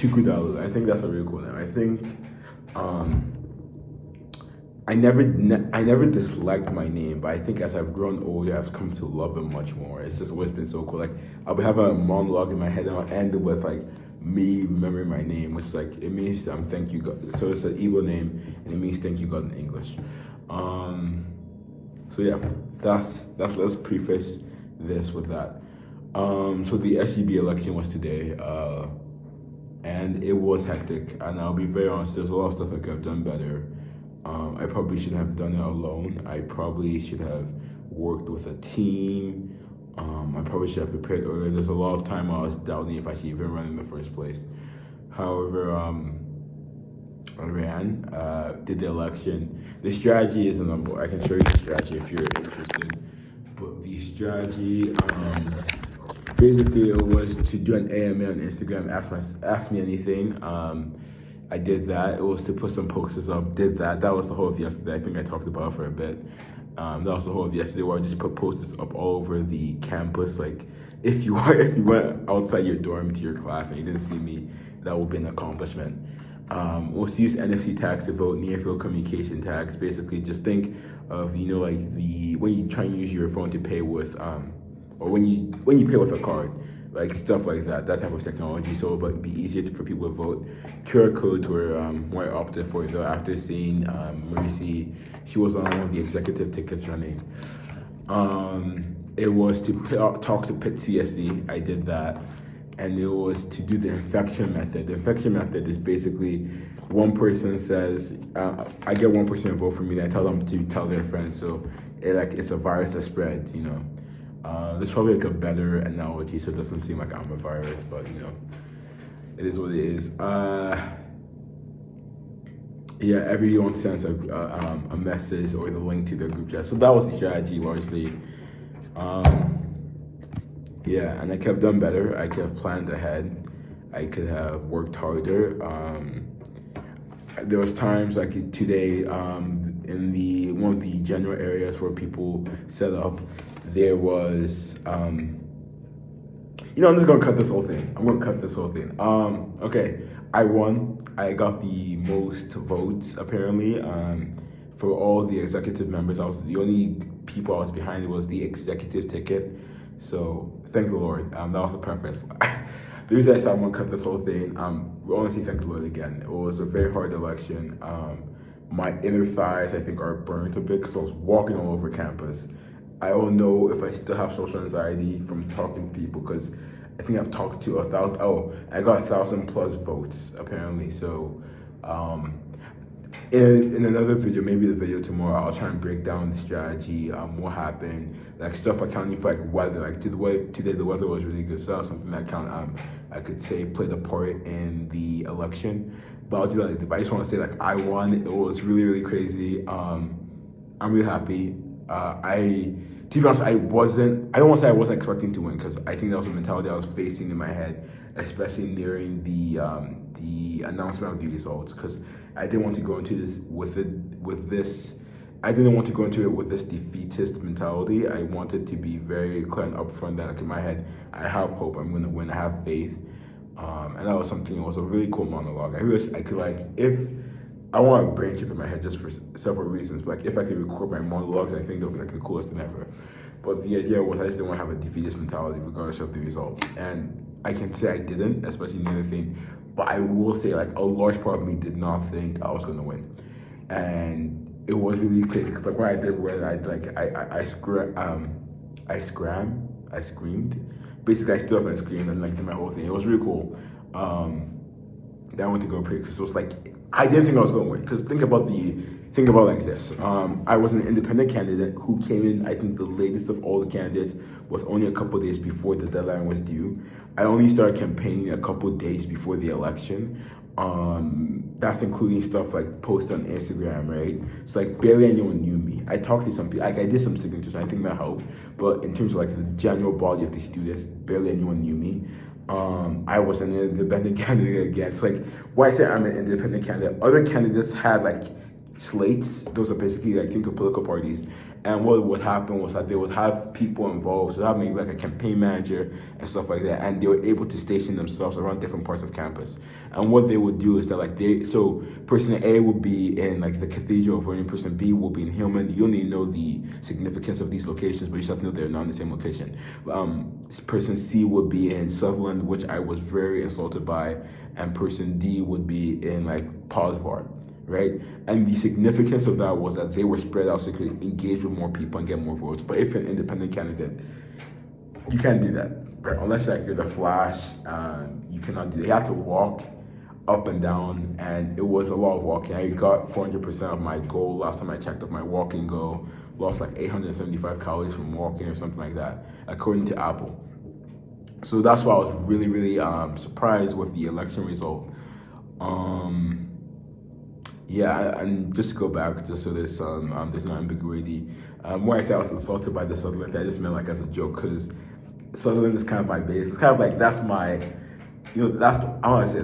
Chukudalu. I think that's a really cool name. I think um, I never disliked my name, but I think as I've grown older, I've come to love it much more. It's just always been so cool. Like I'll be having a monologue in my head, and I'll end it with like me remembering my name, which is like it means thank you God. So it's an Igbo name, and it means thank you God in English. Um, so yeah, that's let's preface this with that. So the SGB election was today, and it was hectic. And I'll be very honest, there's a lot of stuff I could have done better. I probably should have done it alone. I probably should have worked with a team. I probably should have prepared earlier. There's a lot of time I was doubting if I should even run in the first place. However, I ran, did the election. The strategy is a number. I can show you the strategy if you're interested. But the strategy, basically, it was to do an AMA on Instagram. Ask me anything. I did that. It was to put some posters up. Did that. That was the whole of yesterday. I think I talked about it for a bit. That was the whole of yesterday, where I just put posters up all over the campus. Like, if you went outside your dorm to your class and you didn't see me, that would be an accomplishment. We'll use NFC tags to vote, near field communication tags. Basically, just think of like when you try and use your phone to pay with or when you pay with a card, like stuff like that type of technology. So it would be easier for people to vote. QR codes were what I opted for, though, after seeing Mercy. She was on one of the executive tickets running. It was to talk to Pitt CSE. I did that. And it was to do the infection method. The infection method is basically one person says, I get one person to vote for me, and I tell them to tell their friends. So it's a virus that spreads, There's probably like a better analogy so it doesn't seem like I'm a virus, but it is what it is. Yeah, everyone sends a message or the link to their group chat. So that was the strategy largely. Yeah, and I could have done better. I could have planned ahead. I could have worked harder. There was times like today in one of the general areas where people set up, there was I'm just gonna cut this whole thing. Okay, I won. I got the most votes apparently. For all the executive members, I was the only people I was behind was the executive ticket. So thank the Lord. That was the preface. The reason I said I want to cut this whole thing, we honestly thank the Lord again. It was a very hard election. My inner thighs, I think, are burnt a bit because I was walking all over campus. I don't know if I still have social anxiety from talking to people because I think I've talked to 1,000. Oh, I got 1,000 plus votes apparently. So, in another video, maybe the video tomorrow, I'll try and break down the strategy, what happened, like stuff accounting for like weather. Like today the weather was really good, so that was something that I could say played a part in the election. But I'll do that later. But I just want to say like I won. It was really really crazy. I'm really happy. To be honest, I don't want to say I wasn't expecting to win because I think that was the mentality I was facing in my head, especially nearing the announcement of the results. Because I didn't want to go into this with this. I didn't want to go into it with this defeatist mentality. I wanted to be very clear and upfront that like in my head, I have hope. I'm going to win. I have faith. And that was something. It was a really cool monologue. I realized I could if I want a brain chip in my head just for several reasons. But like if I could record my monologues, I think that would be like the coolest thing ever. But the idea was I just didn't want to have a defeatist mentality regardless of the result. And I can say I didn't, especially in the other thing. But I will say like a large part of me did not think I was going to win. And it was really crazy because like what I did was I screamed. Basically I stood up and screamed and like did my whole thing. It was really cool. Then I went to go pray because it was like I didn't think I was going to win. Because think about like this. I was an independent candidate who came in, I think the latest of all the candidates was only a couple days before the deadline was due. I only started campaigning a couple days before the election. That's including stuff like posts on Instagram, right? So like barely anyone knew me. I talked to some people, like I did some signatures, I think that helped. But in terms of like the general body of the students, barely anyone knew me. I was an independent candidate again. It's like when I say I'm an independent candidate, other candidates had like slates. Those are basically like think of political parties, And what would happen was that they would have people involved, so that maybe like a campaign manager and stuff like that, and they were able to station themselves around different parts of campus. And what they would do is that so person A would be in like the Cathedral of Vernon, person B will be in Hillman. You only know the significance of these locations, but you just have to know they're not in the same location. Person C would be in Sutherland, which I was very insulted by, and person D would be in like Posvar, right? And the significance of that was that they were spread out so you could engage with more people and get more votes. But if you're an independent candidate, you can't do that, right? Unless like you're the Flash, you cannot do that. You have to walk up and down, and it was a lot of walking. I got 400% of my goal last time I checked of my walking goal. Lost like 875 calories from walking or something like that, according to Apple. So that's why I was really, really surprised with the election result. Yeah, and just to go back, just so there's no ambiguity. When I say I was insulted by the Sutherland, I just meant like as a joke, because Sutherland is kind of my base. It's kind of like that's my, that's I want to say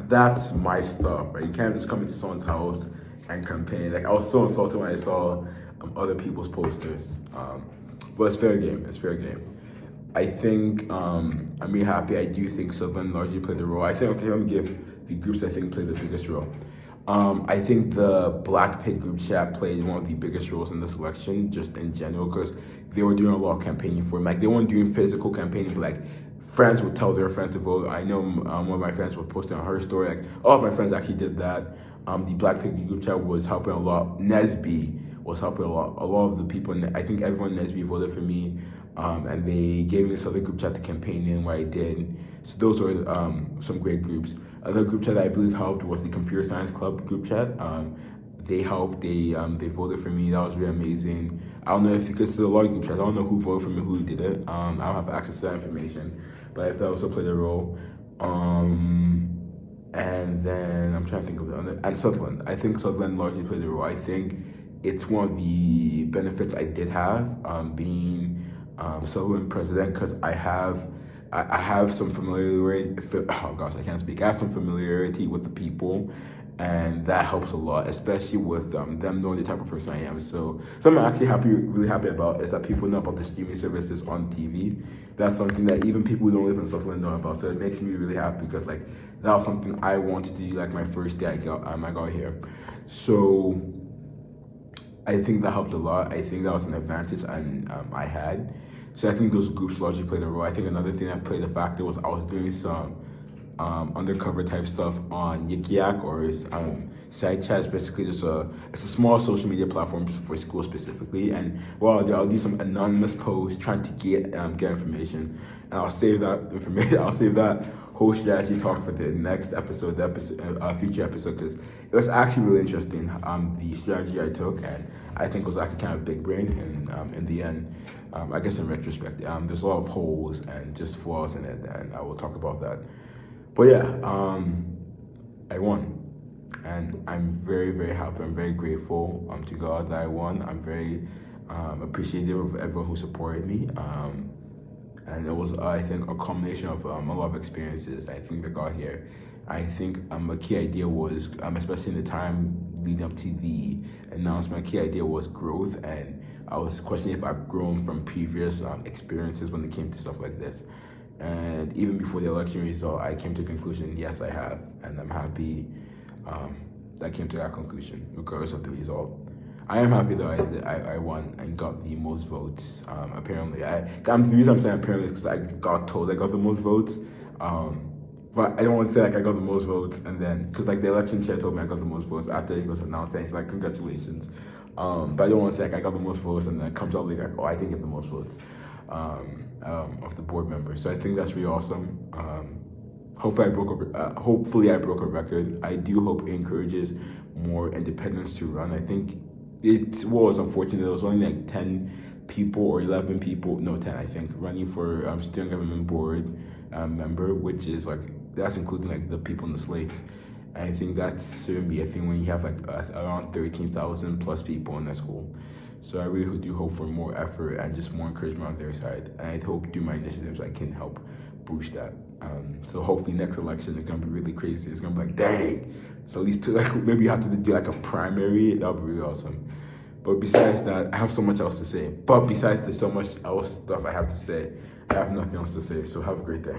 that's my stuff, right? You can't just come into someone's house and campaign. Like I was so insulted when I saw other people's posters. But it's fair game. It's fair game. I think I'm really happy. I do think Sutherland largely played the role. I think, okay, let me give the groups I think played the biggest role. I think the Black Pig group chat played one of the biggest roles in this election, just in general, because they were doing a lot of campaigning for him. Like they weren't doing physical campaigning, but like friends would tell their friends to vote. I know one of my friends was posting on her story, like all of my friends actually did that. The Black Pig group chat was helping a lot. Nesby was helping a lot. A lot of the people, I think everyone in Nesby voted for me, and they gave me this other group chat to campaign in where I did. So those were some great groups. Another group chat that I believe helped was the Computer Science Club group chat. They helped. They voted for me. That was really amazing. I don't know if because it's a lot of group chats. I don't know who voted for me, who did it. I don't have access to that information, but I thought also played a role. And then I'm trying to think of the other. And Sutherland. I think Sutherland largely played a role. I think it's one of the benefits I did have being Sutherland president, because I have some familiarity. Oh gosh, I can't speak. I have some familiarity with the people, and that helps a lot, especially with them knowing the type of person I am. So something I'm actually really happy about is that people know about the streaming services on TV. That's something that even people who don't live in Sutherland know about. So it makes me really happy, because like that was something I wanted to do like my first day I got here. So I think that helped a lot. I think that was an advantage I had. So I think those groups largely played a role. I think another thing that played a factor was I was doing some undercover type stuff on Yik Yak, or Side Chat. Is basically just it's a small social media platform for schools specifically. And I'll do some anonymous posts trying to get information, and I'll save that information. I'll save that whole strategy talk for the next episode, future episode, because it was actually really interesting. The strategy I took, and I think was actually kind of big brain, and in the end, I guess in retrospect, there's a lot of holes and just flaws in it, and I will talk about that. But yeah, I won, and I'm very, very happy. I'm very grateful to God that I won. I'm very appreciative of everyone who supported me. And it was, I think, a combination of a lot of experiences, I think, that got here. I think a key idea was, especially in the time leading up to the announcement, a key idea was growth, and I was questioning if I've grown from previous experiences when it came to stuff like this. And even before the election result, I came to the conclusion, yes, I have, and I'm happy that I came to that conclusion, regardless of the result. I am happy though I won and got the most votes. Apparently, the reason I'm saying apparently is because I got told I got the most votes. But I don't want to say like I got the most votes and then, because like the election chair told me I got the most votes after it was announced, and he's like, congratulations. But I don't want to say like I got the most votes and then it comes out like, oh, I didn't get the most votes of the board members. So I think that's really awesome. Hopefully I broke a record. I do hope it encourages more independents to run. I think it was unfortunate. There was only like 10 people or 11 people, no 10 I think, running for student government board member, which is like, that's including like the people in the slates. And I think that's shouldn't be a thing when you have like around 13,000 plus people in that school. So I really do hope for more effort and just more encouragement on their side. And I hope through my initiatives I can help boost that. So hopefully next election it's gonna be really crazy. It's gonna be like, dang. So at least like maybe you have to do like a primary. That would be really awesome. But besides that, I have so much else to say. But besides the so much else stuff I have to say, I have nothing else to say. So have a great day.